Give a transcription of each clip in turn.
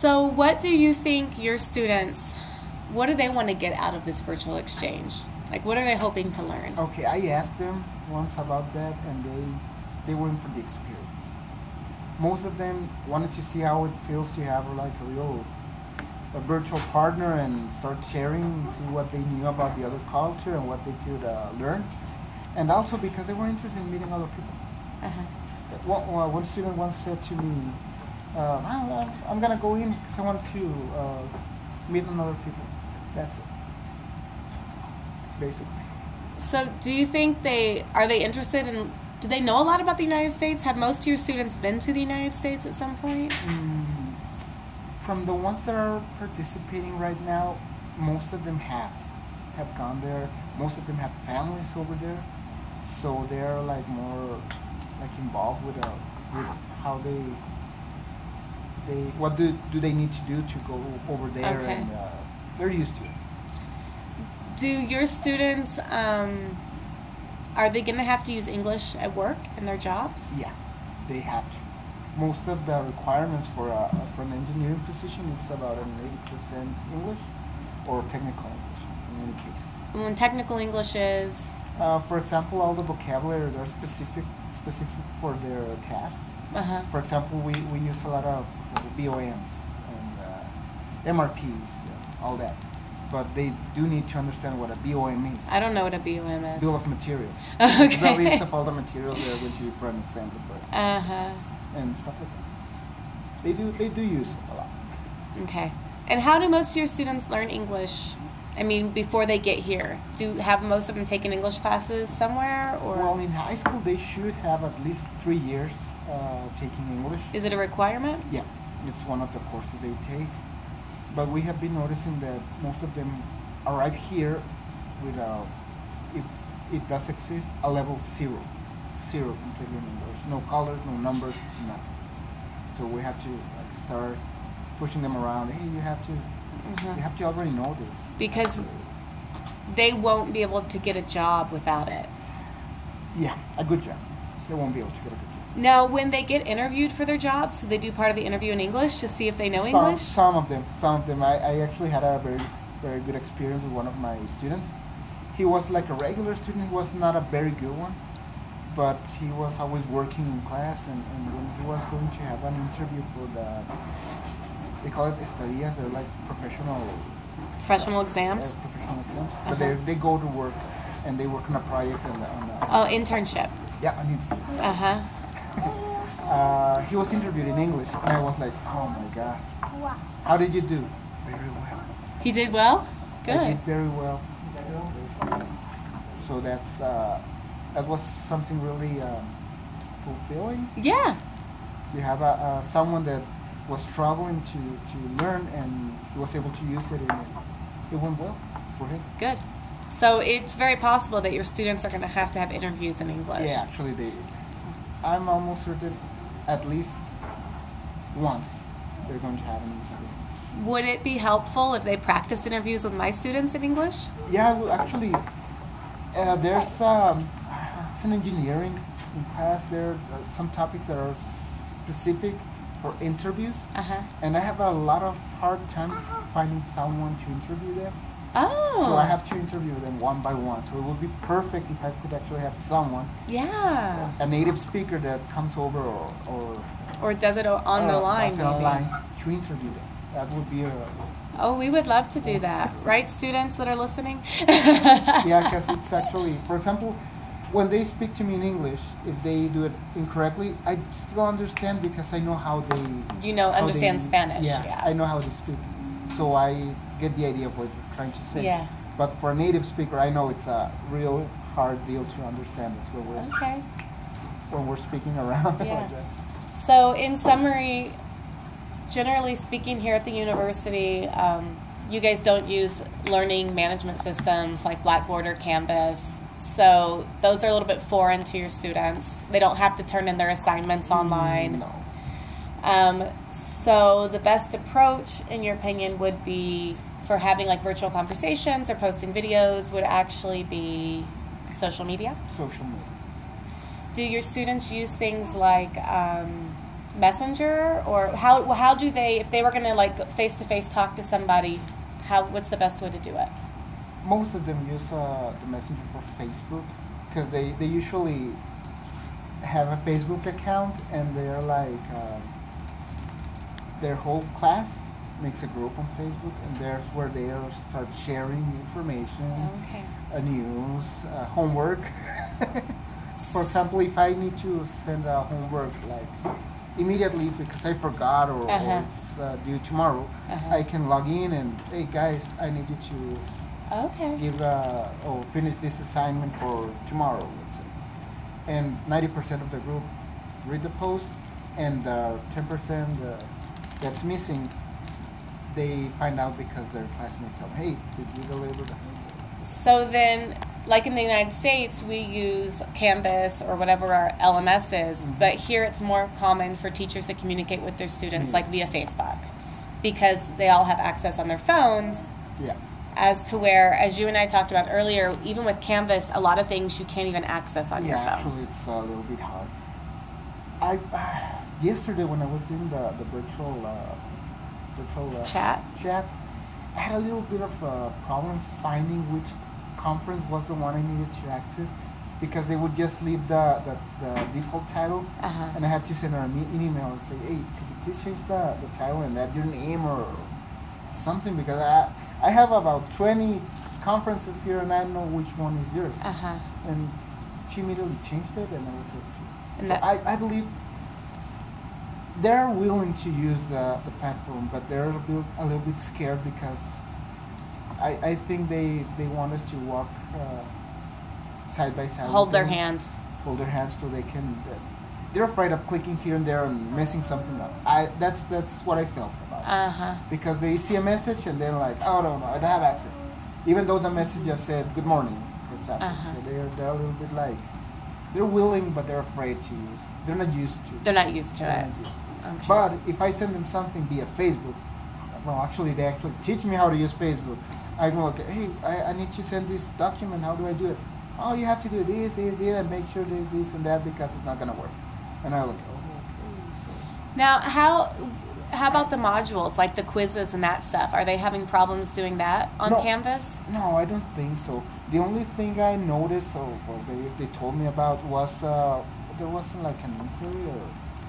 So what do you think your students, what do they want to get out of this virtual exchange? Like, what are they hoping to learn? Okay, I asked them once about that, and they were in for the experience. Most of them wanted to see how it feels to have like a virtual partner and start sharing and see what they knew about the other culture and what they could learn. And also because they were interested in meeting other people. One student once said to me, I'm going to go in because I want to meet other people. That's it, basically. So do you think are they interested in, do they know a lot about the United States? Have most of your students been to the United States at some point? From the ones that are participating right now, most of them have gone there. Most of them have families over there, so they're like more like involved with how what do they need to do to go over there, okay. And they're used to it. Do your students, are they going to have to use English at work in their jobs? Yeah, they have to. Most of the requirements for an engineering position, it's about an 80% English or technical English in any case. When technical English is? For example, all the vocabulary, they're specific for their tasks. For example, we use a lot of BOMs and MRPs, all that. But they do need to understand what a BOM is. I don't know what a BOM is. Bill of material. Okay. It's the list of all the material they're going to for an assembly, for example. And stuff like that. They do use it a lot. Okay. And how do most of your students learn English? I mean, before they get here, have most of them taken English classes somewhere, or? Well, in high school they should have at least 3 years taking English. Is it a requirement? Yeah, it's one of the courses they take. But we have been noticing that most of them arrive here with if it does exist, a level 0 completely in English. No colors, no numbers, nothing. So we have to start pushing them around. Hey, you have to already know this. Because they won't be able to get a job without it. Yeah, a good job. They won't be able to get a good job. Now, when they get interviewed for their jobs, do they do part of the interview in English to see if they know English? Some of them. I actually had a very, very good experience with one of my students. He was like a regular student. He was not a very good one, but he was always working in class, and when he was going to have an interview for they call it estadías, they're like professional exams? Professional exams. But they go to work, and they work on a project. Internship. Yeah, an internship. He was interviewed in English, and I was like, oh my God. How did you do? Very well. He did well? Good. I did very well. So that was something really fulfilling. Yeah. To have someone that was struggling to learn, and he was able to use it, and it went well for him. Good. So it's very possible that your students are going to have interviews in English. Yeah, actually, I'm almost certain at least once they're going to have an interview. Would it be helpful if they practice interviews with my students in English? Yeah, well, actually, there's it's an engineering class. There are some topics that are specific for interviews, and I have a lot of hard time finding someone to interview them. Oh. So I have to interview them one by one. So it would be perfect if I could actually have someone, a native speaker that comes over or does it on the line, does it online to interview them. That would be Oh, we would love to do that, right, students that are listening? Yeah, because it's actually, for example, when they speak to me in English, if they do it incorrectly, I still understand because I know how they... understand Spanish. Yeah, I know how they speak. So I get the idea of what you're trying to say. Yeah. But for a native speaker, I know it's a real hard deal to understand this when we're speaking around like that. So in summary, generally speaking here at the university, you guys don't use learning management systems like Blackboard or Canvas. So those are a little bit foreign to your students. They don't have to turn in their assignments online. No. So the best approach, in your opinion, would be for having like virtual conversations or posting videos would actually be social media? Social media. Do your students use things like Messenger, or how do they, if they were going to like face to face talk to somebody, what's the best way to do it? Most of them use the Messenger for Facebook, because they usually have a Facebook account, and they're like their whole class makes a group on Facebook, and there's where they start sharing information, news, homework. For example, if I need to send a homework like immediately because I forgot or it's due tomorrow, I can log in and, hey guys, I need you to give or finish this assignment for tomorrow, let's say. And 90% of the group read the post, and 10% that's missing, they find out because their classmates tell, hey, did you deliver the homework? So then, like in the United States, we use Canvas or whatever our LMS is, but here it's more common for teachers to communicate with their students like via Facebook, because they all have access on their phones. Yeah. As to where, as you and I talked about earlier, even with Canvas, a lot of things you can't even access on your phone. Yeah, actually it's a little bit hard. Yesterday when I was doing the virtual chat, I had a little bit of a problem finding which conference was the one I needed to access, because they would just leave the default title, and I had to send her an email and say, hey, could you please change the title and add your name or something, because I have about 20 conferences here and I don't know which one is yours. And she immediately changed it, and I was able to. So I believe they're willing to use the platform, but they're a little bit scared, because I think they want us to walk side by side. Hold their hand. Hold their hands so they can. They're afraid of clicking here and there and messing something up. That's what I felt about it. Because they see a message and they're like, oh no, I don't have access, even though the message just said good morning, for example. So they're a little bit like, they're willing, but they're afraid to use. They're not used to. They're not used to it. Okay. But if I send them something via Facebook, well, actually, they actually teach me how to use Facebook. I go, okay, hey, I need to send this document. How do I do it? Oh, you have to do this, and make sure this, and that, because it's not going to work. And I look, oh, okay. So. Now, how about the modules, like the quizzes and that stuff? Are they having problems doing that on Canvas? No, I don't think so. The only thing I noticed, or they told me about, was there wasn't like an inquiry or...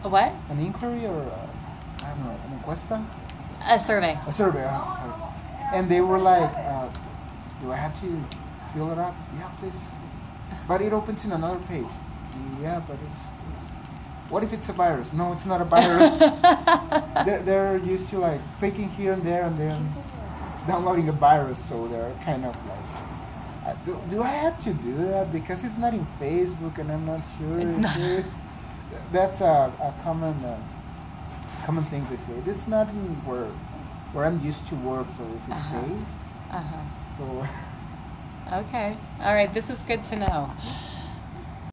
A what? An inquiry or, I don't know, an encuesta? A survey. A survey, sorry. And they were like, do I have to fill it up? Yeah, please. But it opens in another page. Yeah, but it's what if it's a virus? No, it's not a virus. they're used to like clicking here and there and then downloading a virus, so they're kind of like, do I have to do that? Because it's not in Facebook and I'm not sure if it's... That's a common thing to say. It's not in where I'm used to work, so is it safe? So okay, all right, this is good to know.